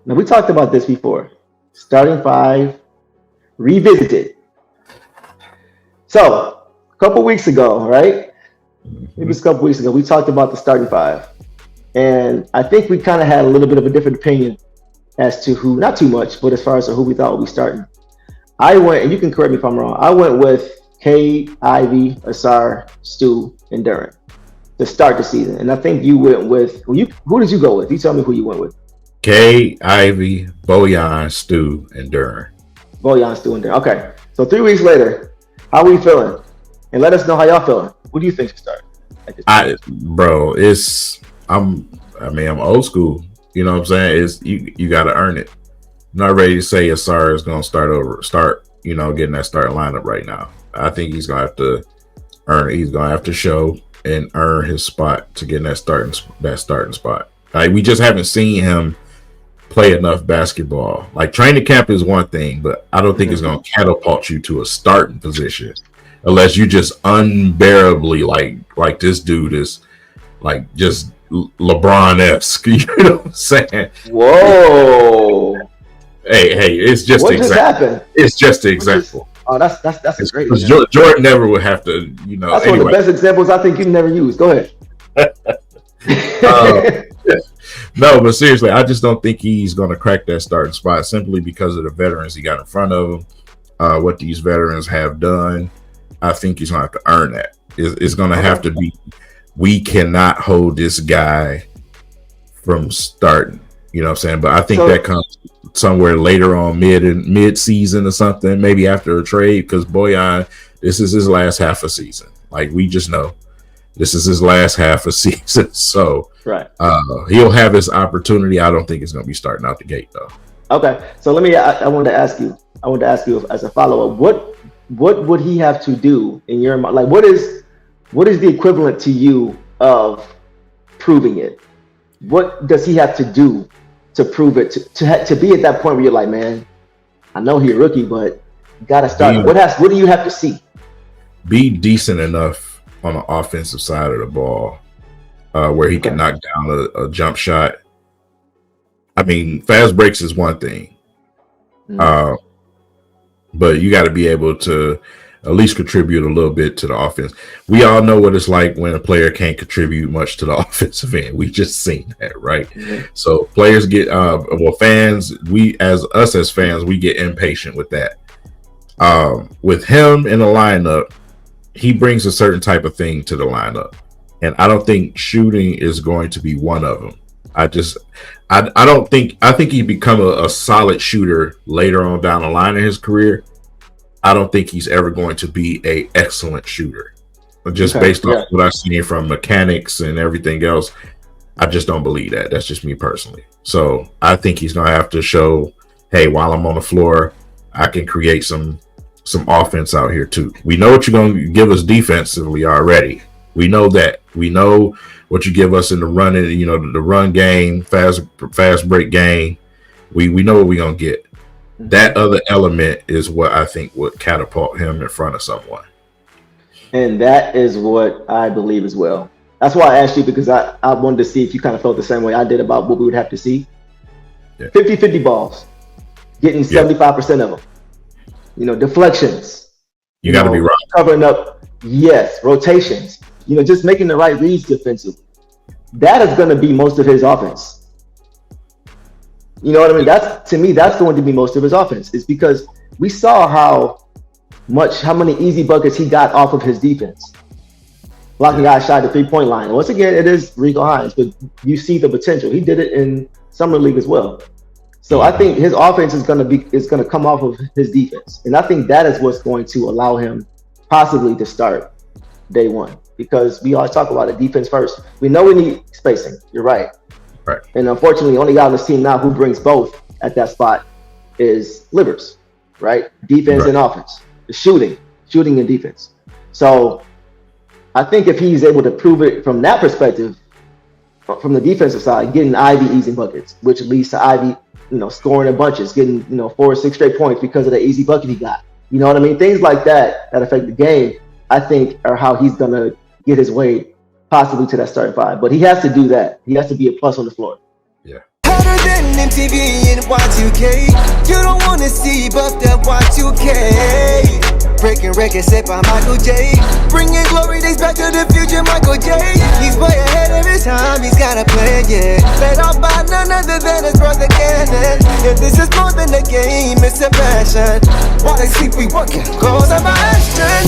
Now we talked about this before. Starting five revisited. So a couple weeks ago, right? Maybe it was a couple weeks ago, we talked about the starting five. And I think we kind of had a little bit of a different opinion as to who, not too much, but as far as who we thought would be starting. I went, and you can correct me if I'm wrong, I went with K, Ivy, Ausar, Stu, and Duran to start the season. And I think you went with, who did you go with? You tell me who you went with. K, Ivy, Bojan, Stu, and Duran. Bojan, Stu, and Duran. Okay. So 3 weeks later, how are we feeling? And let us know how y'all feeling. Who do you think should start? I'm old school. You know what I'm saying? You got to earn it. I'm not ready to say Ausar is going to start getting that starting lineup right now. I think he's going to have to earn it. He's going to have to show and earn his spot to get in that starting spot. Like, we just haven't seen him play enough basketball. Like, training camp is one thing, but I don't think it's going to catapult you to a starting position unless you just unbearably like this dude is like just LeBron-esque. You know what I'm saying? Whoa. Hey, it's just what just happened? It's just an example. That's a great example. Jordan never would have to, That's one of the best examples I think you've never used. Go ahead. No, but seriously, I just don't think he's going to crack that starting spot simply because of the veterans he got in front of him. What these veterans have done, I think he's going to have to earn that. It's going to have to be. We cannot hold this guy from starting. You know what I'm saying? But I think that comes somewhere later on, mid season or something, maybe after a trade, because Bojan, this is his last half a season. Like, we just know this is his last half a season. So right. He'll have his opportunity. I don't think it's going to be starting out the gate though. Okay. So I wanted to ask you as a follow-up, what would he have to do in your mind? Like, what is the equivalent to you of proving it? What does he have to do to prove it, to be at that point where you're like, man, I know he's a rookie, but you got to start. What do you have to see? Be decent enough on the offensive side of the ball where he can knock down a jump shot. I mean, fast breaks is one thing, but you got to be able to at least contribute a little bit to the offense. We all know what it's like when a player can't contribute much to the offensive end. We just seen that, right? Mm-hmm. So players get, fans, as fans, we get impatient with that. With him in the lineup, he brings a certain type of thing to the lineup. And I don't think shooting is going to be one of them. I think he'd become a solid shooter later on down the line in his career. I don't think he's ever going to be an excellent shooter. Just based off what I've seen from mechanics and everything else, I just don't believe that. That's just me personally. So I think he's going to have to show, hey, while I'm on the floor, I can create some offense out here too. We know what you're going to give us defensively already. We know that. We know what you give us in the running, the run game, fast break game. We know what we're going to get. That other element is what I think would catapult him in front of someone. And that is what I believe as well. That's why I asked you, because I wanted to see if you kind of felt the same way I did about what we would have to see. 50-50 balls, getting 75% of them. Deflections. You got to be right. Covering up, rotations. Just making the right reads defensively. That is going to be most of his offense. You know what I mean? That's going to be most of his offense. Is because we saw how many easy buckets he got off of his defense. Blocking guys shot at the 3-point line. Once again, it is Rico Hines, but you see the potential. He did it in summer league as well. So I think his offense is going to come off of his defense, and I think that is what's going to allow him possibly to start day one. Because we always talk about it, defense first. We know we need spacing. You're right. Right. And unfortunately, the only guy on this team now who brings both at that spot is Livers, right? Defense and offense, the shooting and defense. So I think if he's able to prove it from that perspective, from the defensive side, getting Ivy easy buckets, which leads to Ivy, scoring in bunches, getting 4 or 6 straight points because of the easy bucket he got. You know what I mean? Things like that affect the game, I think, are how he's gonna get his way possibly to that starting five. But he has to do that. He has to be a plus on the floor. Yeah. Y2K. You don't wanna see buff that Y2K. Breaking records set by Michael J. Bringing glory days back to the future, Michael J. He's way ahead of his time, he's got a plan, yeah. Led off by none other than his brother Cannon. If this is more than a game, it's a passion. While they sleep, we working, cause I'm action.